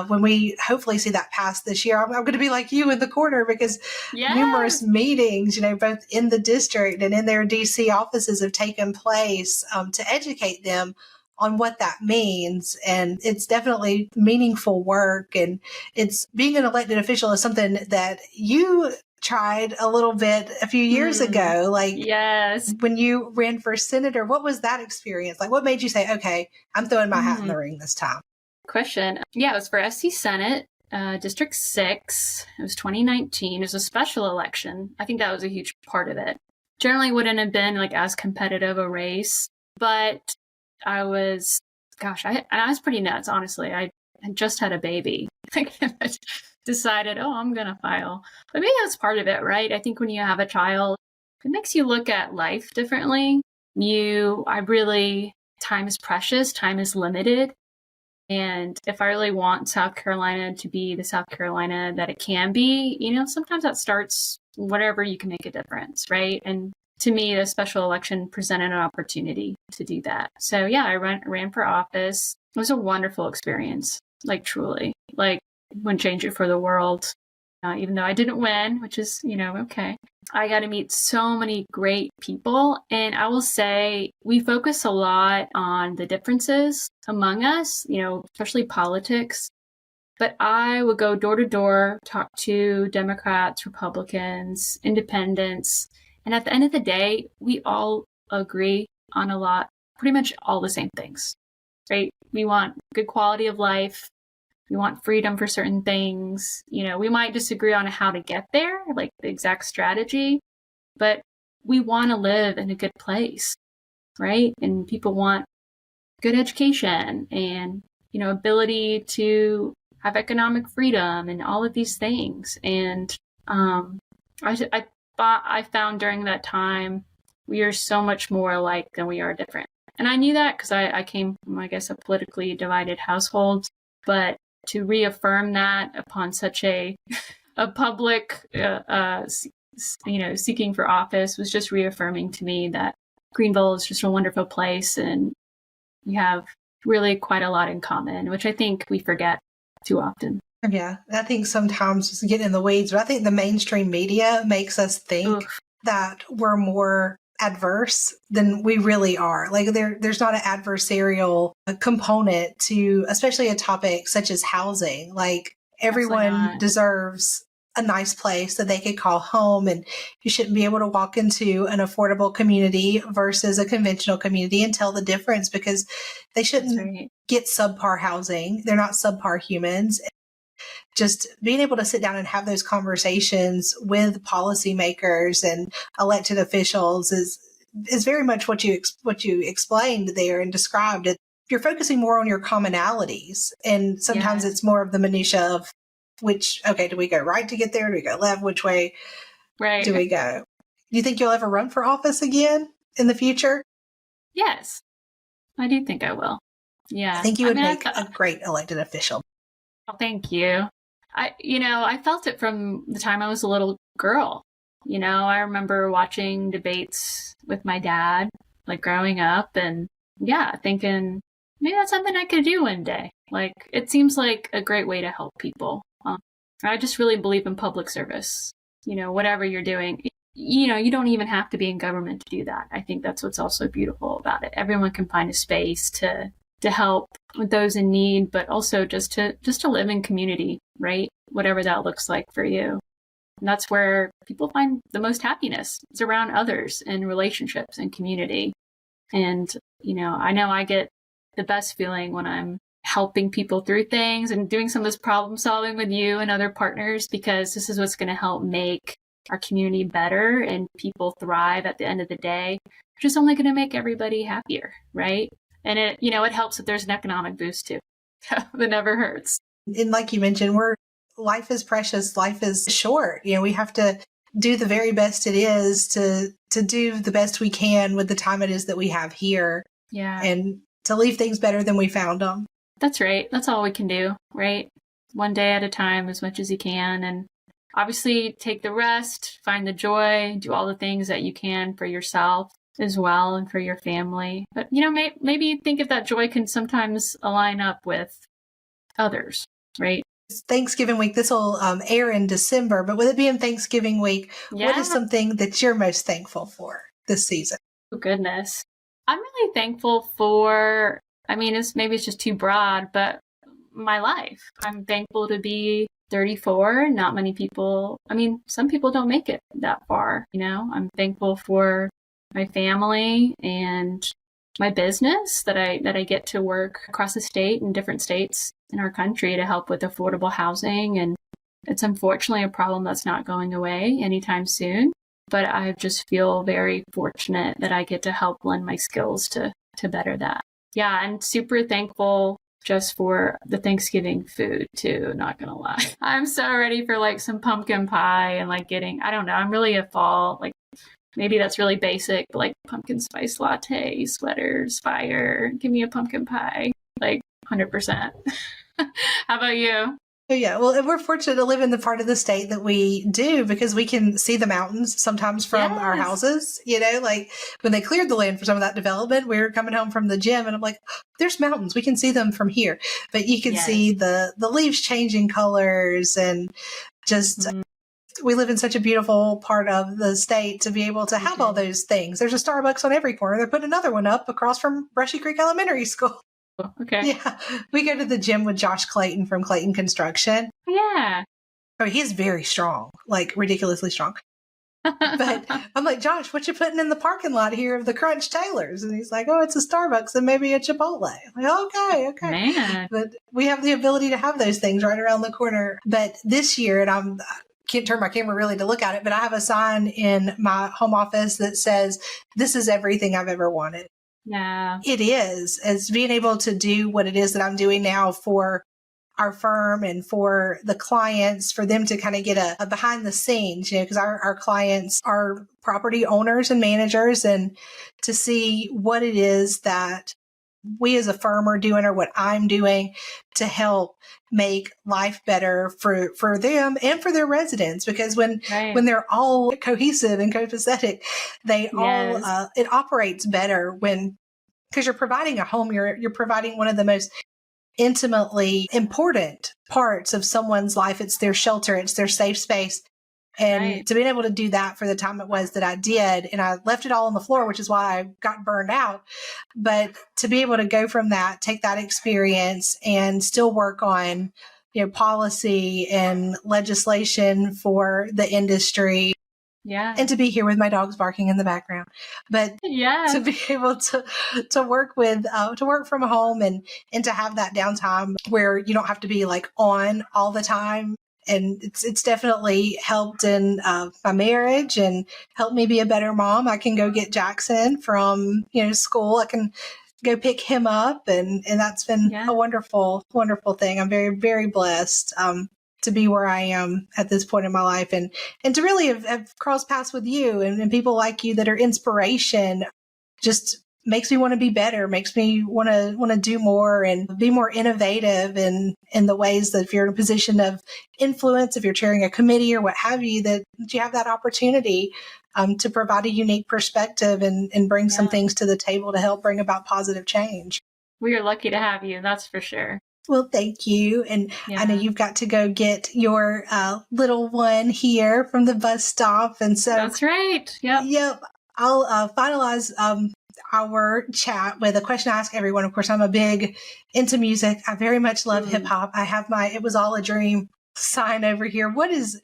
when we hopefully see that pass this year, I'm going to be like you in the corner, because numerous meetings, both in the district and in their DC offices have taken place to educate them on what that means. And it's definitely meaningful work. And it's being an elected official is something that you tried a little bit a few years ago. Yes. When you ran for senator, what was that experience? What made you say, okay, I'm throwing my hat in the ring this time? Question. Yeah, it was for SC Senate, District 6. It was 2019. It was a special election. I think that was a huge part of it. Generally wouldn't have been as competitive a race, but I was pretty nuts, honestly. I had just had a baby. Decided, I'm going to file. But maybe that's part of it, right? I think when you have a child, it makes you look at life differently. Time is precious, time is limited. And if I really want South Carolina to be the South Carolina that it can be, sometimes that starts whatever you can make a difference, right? And to me, the special election presented an opportunity to do that. So yeah, I ran for office. It was a wonderful experience, like truly, like wouldn't change it for the world. Even though I didn't win, which is, okay. I got to meet so many great people. And I will say we focus a lot on the differences among us, especially politics. But I would go door to door, talk to Democrats, Republicans, independents. And at the end of the day, we all agree on a lot, pretty much all the same things, right? We want good quality of life. We want freedom for certain things. We might disagree on how to get there, like the exact strategy, but we want to live in a good place, right? And people want good education and, ability to have economic freedom and all of these things. And I found during that time, we are so much more alike than we are different. And I knew that because I came from, I guess, a politically divided household. But to reaffirm that upon such a public, seeking for office was just reaffirming to me that Greenville is just a wonderful place and we have really quite a lot in common, which I think we forget too often. Yeah, I think sometimes just getting in the weeds, but I think the mainstream media makes us think that we're more adverse than we really are. Like there's not an adversarial component to, especially a topic such as housing. Like everyone deserves a nice place that they could call home, and you shouldn't be able to walk into an affordable community versus a conventional community and tell the difference because they shouldn't get subpar housing. They're not subpar humans. Just being able to sit down and have those conversations with policymakers and elected officials is very much what you explained there and described. You're focusing more on your commonalities, and sometimes it's more of the minutia of do we go right to get there? Do we go left? Which way do we go? Do you think you'll ever run for office again in the future? Yes, I do think I will. Yeah. I think you would make a great elected official. Oh, thank you. I felt it from the time I was a little girl. I remember watching debates with my dad, like growing up, and thinking maybe that's something I could do one day. Like, it seems like a great way to help people. I just really believe in public service. Whatever you're doing, you don't even have to be in government to do that. I think that's what's also beautiful about it. Everyone can find a space to help with those in need, but also just to live in community, right? Whatever that looks like for you. And that's where people find the most happiness. It's around others and relationships and community. And, I know I get the best feeling when I'm helping people through things and doing some of this problem solving with you and other partners, because this is what's going to help make our community better and people thrive at the end of the day, which is only going to make everybody happier, right? And it helps that there's an economic boost too. That never hurts. And like you mentioned, life is precious. Life is short. We have to do the very best it is to do the best we can with the time it is that we have here. Yeah. And to leave things better than we found them. That's right. That's all we can do, right? One day at a time, as much as you can. And obviously take the rest, find the joy, do all the things that you can for yourself as well and for your family. But, maybe think if that joy can sometimes align up with others, right? It's Thanksgiving week. This will air in December, but with it being Thanksgiving week, what is something that you're most thankful for this season? Oh, goodness. I'm really thankful for, it's just too broad, but my life. I'm thankful to be 34. Not many people, some people don't make it that far, I'm thankful for my family and my business that I get to work across the state and different states in our country to help with affordable housing. And it's unfortunately a problem that's not going away anytime soon. But I just feel very fortunate that I get to help lend my skills to better that. Yeah, and super thankful just for the Thanksgiving food too, not gonna lie. I'm so ready for some pumpkin pie and I'm really a fall, maybe that's really basic, but pumpkin spice latte, sweaters, fire, give me a pumpkin pie, 100%. How about you? Oh, yeah. Well, and we're fortunate to live in the part of the state that we do because we can see the mountains sometimes from our Yes. houses. Like when they cleared the land for some of that development, we were coming home from the gym and I'm like, there's mountains. We can see them from here. But you can Yes. see the leaves changing colors and just we live in such a beautiful part of the state to be able to have all those things. There's a Starbucks on every corner. They're putting another one up across from Brushy Creek Elementary School. Okay. Yeah. We go to the gym with Josh Clayton from Clayton Construction. Yeah. Oh, he's very strong, like ridiculously strong. But I'm like, Josh, what you putting in the parking lot here of the Crunch Taylors? And he's like, oh, it's a Starbucks and maybe a Chipotle. I'm like, okay. Man. But we have the ability to have those things right around the corner. But this year, and I can't turn my camera really to look at it, but I have a sign in my home office that says, this is everything I've ever wanted. Yeah. It is, as being able to do what it is that I'm doing now for our firm and for the clients, for them to kind of get a behind the scenes, because our clients are property owners and managers, and to see what it is that we as a firm are doing or what I'm doing to help make life better for them and for their residents. Because when they're all cohesive and copacetic, they all, it operates better because you're providing a home, you're providing one of the most intimately important parts of someone's life. It's their shelter, it's their safe space. And to be able to do that for the time it was that I did, and I left it all on the floor, which is why I got burned out. But to be able to go from that, take that experience and still work on, policy and legislation for the industry. Yeah. And to be here with my dogs barking in the background, but to be able to work with, to work from home and to have that downtime where you don't have to be like on all the time. And it's definitely helped in my marriage and helped me be a better mom. I can go get Jackson from, school. I can go pick him up. And that's been a wonderful, wonderful thing. I'm very, very blessed to be where I am at this point in my life and to really have crossed paths with you and people like you that are inspiration. Just makes me want to be better, makes me want to do more and be more innovative in the ways that if you're in a position of influence, if you're chairing a committee or what have you, that you have that opportunity to provide a unique perspective and bring some things to the table to help bring about positive change. We are lucky to have you, that's for sure. Well, thank you. And I know you've got to go get your little one here from the bus stop. And so that's right. Yep. I'll finalize our chat with a question I ask everyone. Of course, I'm a big into music. I very much love hip hop. I have my "It Was All a Dream" sign over here. What is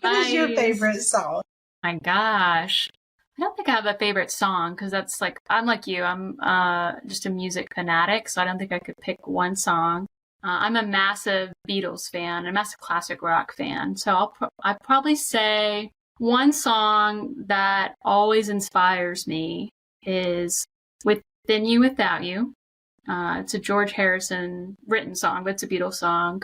your favorite song? My gosh. I don't think I have a favorite song because that's like, I'm like you. I'm just a music fanatic, so I don't think I could pick one song. I'm a massive Beatles fan, a massive classic rock fan. So I'd probably say one song that always inspires me is Within You, Without You. It's a George Harrison written song, but it's a Beatles song.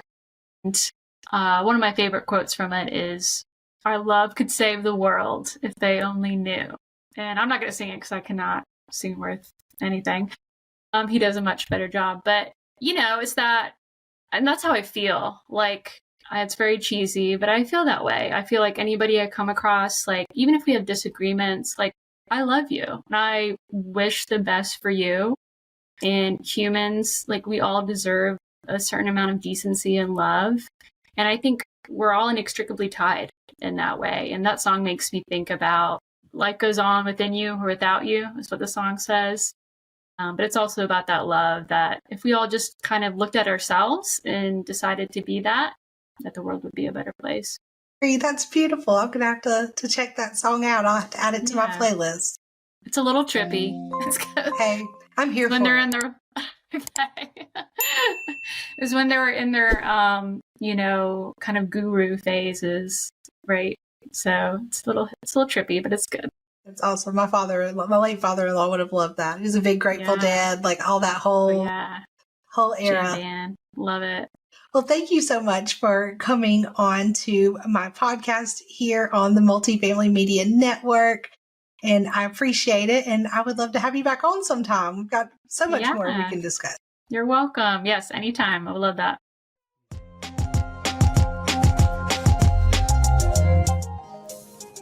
And one of my favorite quotes from it is, "Our love could save the world if they only knew." And I'm not going to sing it because I cannot sing worth anything. He does a much better job. But, it's that, and that's how I feel. Like, it's very cheesy, but I feel that way. I feel like anybody I come across, like, even if we have disagreements, like, I love you. And I wish the best for you. And humans, like, we all deserve a certain amount of decency and love. And I think we're all inextricably tied in that way. And that song makes me think about life goes on within you or without you, is what the song says. But it's also about that love that if we all just kind of looked at ourselves and decided to be that the world would be a better place. That's beautiful. I'm going to have to check that song out. I'll have to add it to my playlist. It's a little trippy. Hey, I'm here when for they're it. in their is when they were in their kind of guru phases, right? So it's a little trippy, but it's good. It's awesome. My late father-in-law would have loved that. He was a big Grateful Dead, like all that whole era. Jam. Love it. Well, thank you so much for coming on to my podcast here on the Multifamily Media Network. And I appreciate it. And I would love to have you back on sometime. We've got so much more we can discuss. You're welcome. Yes, anytime. I would love that.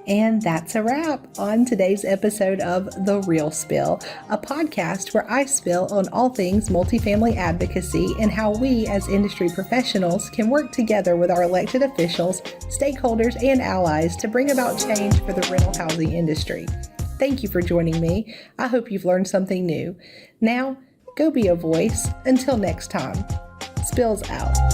And that's a wrap on today's episode of The Real Spill, a podcast where I spill on all things multifamily advocacy and how we as industry professionals can work together with our elected officials, stakeholders, and allies to bring about change for the rental housing industry. Thank you for joining me. I hope you've learned something new. Now, go be a voice. Until next time, Spills out.